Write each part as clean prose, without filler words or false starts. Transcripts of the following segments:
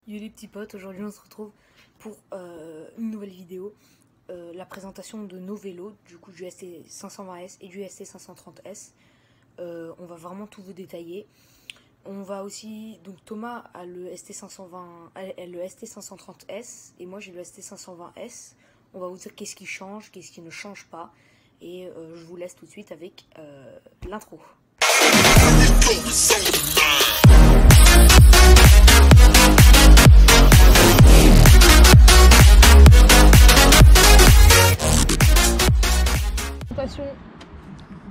Yo les petits potes, aujourd'hui on se retrouve pour une nouvelle vidéo, la présentation de nos vélos, du coup du ST520S et du ST530S. On va vraiment tout vous détailler. On va aussi, donc Thomas a le ST530S et moi j'ai le ST520S. On va vous dire qu'est-ce qui change, qu'est-ce qui ne change pas. Et je vous laisse tout de suite avec l'intro.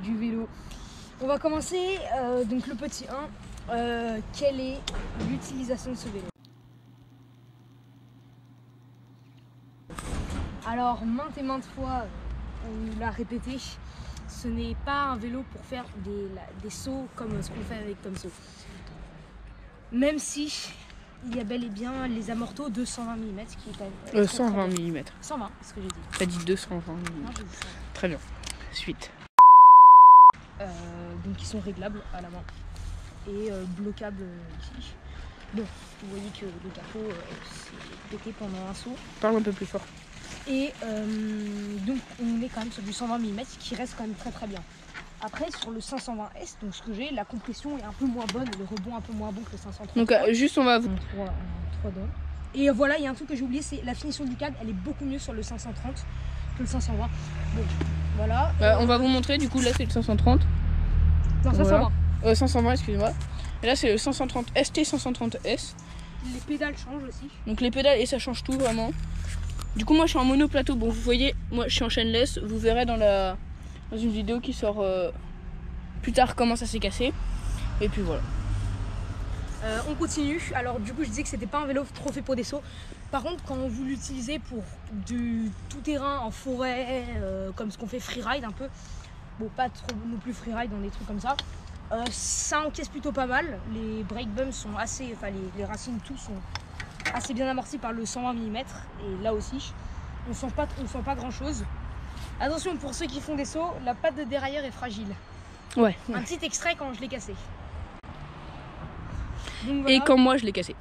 Du vélo. On va commencer donc le petit 1. Quelle est l'utilisation de ce vélo? Alors maintes et maintes fois on l'a répété, ce n'est pas un vélo pour faire des sauts comme ce qu'on fait avec Tom Saut. Même si il y a bel et bien les amortos de 120 mm qui est quand même 120 mm. 120, c'est ce que j'ai dit. T'as dit 220 mm. Non, j'ai dit 120. Très bien. Suite. Donc ils sont réglables à la main et bloquables ici. Bon, vous voyez que le capot s'est pété pendant un saut. Parle un peu plus fort. Et donc on est quand même sur du 120 mm qui reste quand même très très bien. Après sur le 520S, donc ce que j'ai, la compression est un peu moins bonne, le rebond un peu moins bon que le 530. Donc juste on va vous... 3 dents. Et voilà, il y a un truc que j'ai oublié, c'est la finition du cadre, elle est beaucoup mieux sur le 530 que le 520. Bon, voilà. on va vous montrer, du coup là c'est le 530. Non, 520. Voilà. 520, excusez-moi. Et là c'est le 530 ST530S. Les pédales changent aussi. Donc les pédales, et ça change tout vraiment. Du coup moi je suis en monoplateau, bon vous voyez, moi je suis en chaîneless. Vous verrez dans une vidéo qui sort plus tard comment ça s'est cassé. Et puis voilà. On continue. Alors du coup je disais que c'était pas un vélo trop fait pour des sauts. Par contre quand vous l'utilisez pour du tout-terrain en forêt, comme ce qu'on fait freeride un peu, bon pas trop non plus freeride dans des trucs comme ça, ça encaisse plutôt pas mal. Les brake bumps sont assez, enfin les racines tout sont assez bien amortis par le 120 mm. Et là aussi on sent pas grand chose. Attention, pour ceux qui font des sauts, la patte de dérailleur est fragile. Ouais. Un petit extrait quand je l'ai cassé. Donc, voilà. Et quand moi je l'ai cassé.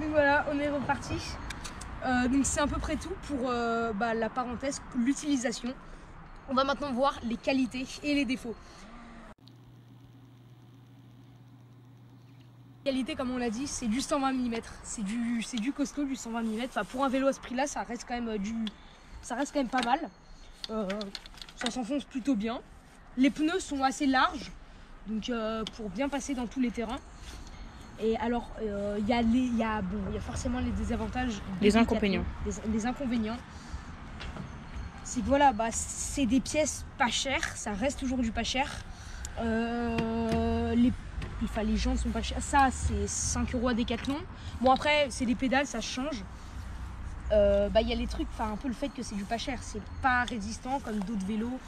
Donc voilà, on est reparti. Donc c'est à peu près tout pour la parenthèse, l'utilisation. On va maintenant voir les qualités et les défauts. Qualité, comme on l'a dit, c'est du 120 mm. C'est du costaud, du 120 mm. Enfin, pour un vélo à ce prix-là, ça reste quand même pas mal. Ça s'enfonce plutôt bien. Les pneus sont assez larges, donc pour bien passer dans tous les terrains. Et alors, il y a forcément les désavantages. Les inconvénients. Les inconvénients. C'est que voilà, c'est des pièces pas chères, ça reste toujours du pas cher. Les jantes sont pas chères. Ça, c'est 5 € à Decathlon. Bon, après, c'est des pédales, ça change. Il y a les trucs, un peu le fait que c'est du pas cher. C'est pas résistant comme d'autres vélos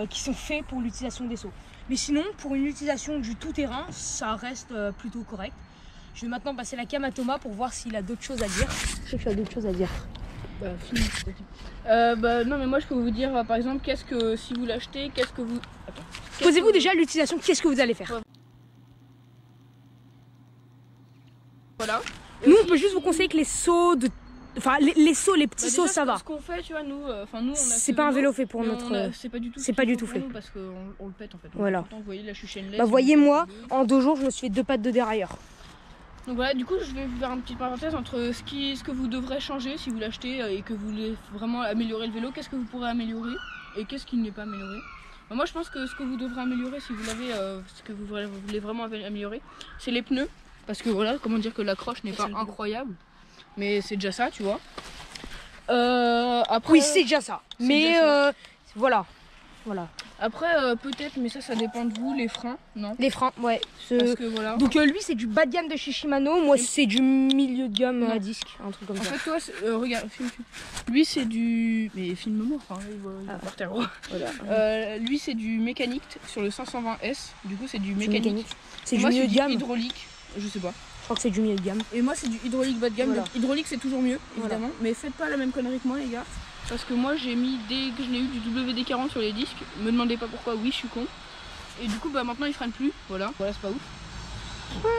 qui sont faits pour l'utilisation des sauts. Mais sinon, pour une utilisation du tout-terrain, ça reste plutôt correct. Je vais maintenant passer la cam à Thomas pour voir s'il a d'autres choses à dire. Je sais que tu as d'autres choses à dire. Non mais moi je peux vous dire par exemple qu'est-ce que si vous l'achetez, qu'est-ce que vous... Posez-vous déjà l'utilisation, qu'est-ce que vous allez faire? Voilà. Nous on peut juste vous conseiller que les sauts de... Enfin les sauts, les petits sauts ça va. Ce qu'on fait, tu vois, nous on a c'est pas un vélo fait pour notre... C'est pas du tout, fait. Nous parce qu'on le pète en fait. Voilà. Vous voyez là je suis chaîneless. Voyez moi, en 2 jours je me suis fait 2 pattes de dérailleur. Donc voilà, du coup je vais vous faire une petite parenthèse entre ce que vous devrez changer si vous l'achetez et que vous voulez vraiment améliorer le vélo. Qu'est-ce que vous pourrez améliorer et qu'est-ce qui n'est pas amélioré. Moi je pense que ce que vous devrez améliorer si vous l'avez, ce que vous voulez vraiment améliorer, c'est les pneus. Parce que voilà, comment dire que l'accroche n'est pas incroyable. Mais c'est déjà ça, tu vois. Après, oui, c'est déjà ça. Mais voilà. Après, peut-être, mais ça dépend de vous, les freins, non? Les freins, ouais. Parce que, voilà. Donc lui, c'est du bas de gamme de chez Shimano. Moi, c'est du milieu de gamme à disque, un truc comme ça. En fait, toi, regarde, filme. Lui, c'est du... Mais filme-moi, enfin, il va par terre. Voilà. Lui, c'est du mécanique sur le 520S. Du coup, c'est du mécanique. C'est du milieu de gamme. Hydraulique, je sais pas. Je crois que c'est du milieu de gamme. Et moi, c'est du hydraulique bas de gamme. Voilà. Donc, hydraulique, c'est toujours mieux, évidemment. Mais faites pas la même connerie que moi, les gars. Parce que moi, j'ai mis, dès que je l'ai eu, du WD-40 sur les disques. Me demandez pas pourquoi, oui, je suis con. Et du coup bah maintenant ils freinent plus, voilà c'est pas ouf.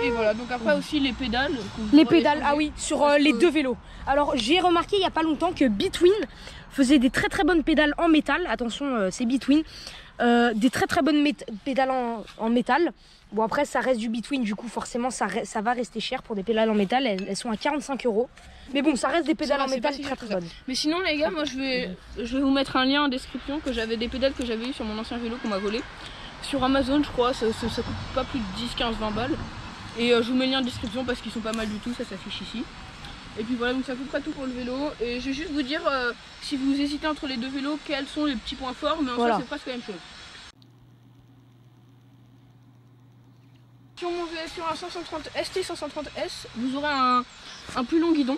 Et voilà, donc après aussi les pédales. Les pédales, ah oui, sur les deux vélos. Alors j'ai remarqué il n'y a pas longtemps que Between faisait des très bonnes pédales en métal. Attention, c'est Between. Des très bonnes pédales en métal. Bon après ça reste du Between, du coup forcément ça va rester cher pour des pédales en métal. Elles sont à 45 €. Mais bon, ça reste des pédales en métal très bonnes. Mais sinon les gars, moi je vais vous mettre un lien en description que j'avais des pédales que j'avais eu sur mon ancien vélo qu'on m'a volé. Sur Amazon je crois, ça coûte pas plus de 10, 15, 20 balles. Et je vous mets le lien en description parce qu'ils sont pas mal du tout, ça s'affiche ici. Et puis voilà, donc c'est à peu près tout pour le vélo. Et je vais juste vous dire, si vous hésitez entre les deux vélos, quels sont les petits points forts, mais en fait c'est presque la même chose. Sur un 530 ST 530S, vous aurez un plus long guidon.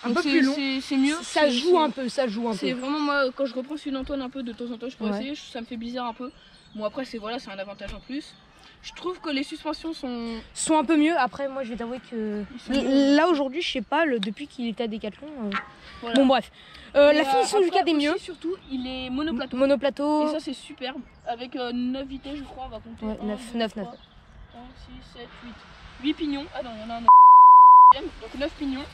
Un peu plus long. C'est mieux. Ça joue un peu. C'est vraiment moi, quand je reprends celui d'Antoine un peu de temps en temps, je pourrais essayer, ça me fait bizarre un peu. Bon après c'est un avantage en plus. Je trouve que les suspensions sont un peu mieux. Après moi je vais t'avouer que là aujourd'hui je sais pas, depuis qu'il était à Decathlon. Voilà. Bon bref. La finition du cadre est mieux. Surtout il est monoplateau. Monoplateau. Et ça c'est superbe. Avec 9 vitesses je crois, on va compter. Ouais, 9. 1, 6, 7, 8 pignons. Ah non, il y en a un donc 9 pignons.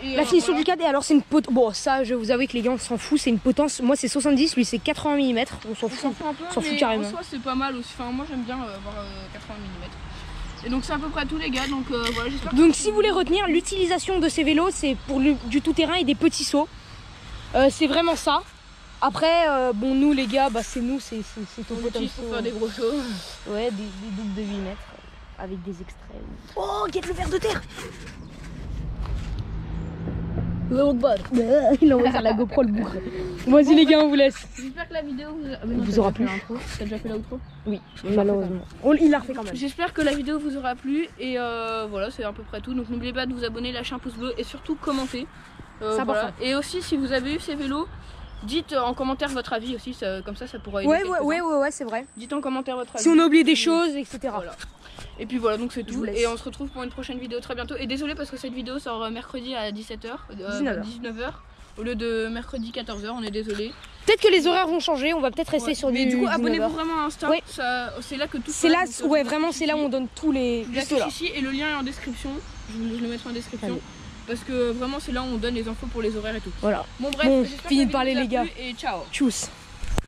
Et la finition du cadre, et alors c'est une potence. Bon, ça, je vais vous avouer que les gars, on s'en fout. C'est une potence. Moi, c'est 70, lui, c'est 80 mm. On s'en fout. On s'en fout carrément. En soi, c'est pas mal aussi. Enfin, moi, j'aime bien avoir 80 mm. Et donc, c'est à peu près tout, les gars. Donc, voilà, j'espère. Donc, si vous voulez retenir l'utilisation de ces vélos, c'est pour du tout-terrain et des petits sauts. C'est vraiment ça. Après, bon, nous, les gars, bah, c'est pour faire des gros sauts. Ouais, des doubles de 8 mètres avec des extraits. Oh, guette le ver de terre! Il envoie sur la GoPro le bougre. Vas-y les gars, on vous laisse. J'espère que la vidéo vous aura plu. T'as déjà fait l'outro? Oui, malheureusement. Il l'a refait quand même. J'espère que la vidéo vous aura plu et voilà, c'est à peu près tout. Donc n'oubliez pas de vous abonner, lâcher un pouce bleu et surtout commenter. Voilà. Et aussi si vous avez eu ces vélos, dites en commentaire votre avis aussi, comme ça pourra aider. Ouais, c'est vrai. Dites en commentaire votre avis. Si on a oublié des choses, etc. Voilà. Et puis voilà, donc c'est tout. Et on se retrouve pour une prochaine vidéo très bientôt. Et désolé parce que cette vidéo sort mercredi à 17h, 19h, au lieu de mercredi 14h, on est désolé. Peut-être que les horaires vont changer, on va peut-être rester sur du coup, abonnez-vous vraiment à Insta. Ouais. C'est là que tout. C'est là, vraiment, c'est là où on donne tous les. Juste là. Ici et le lien est en description. Je le mettrai en description. Allez. Parce que vraiment, c'est là où on donne les infos pour les horaires et tout. Voilà. Bon bref, fini de parler les gars. Et ciao. Tchuss.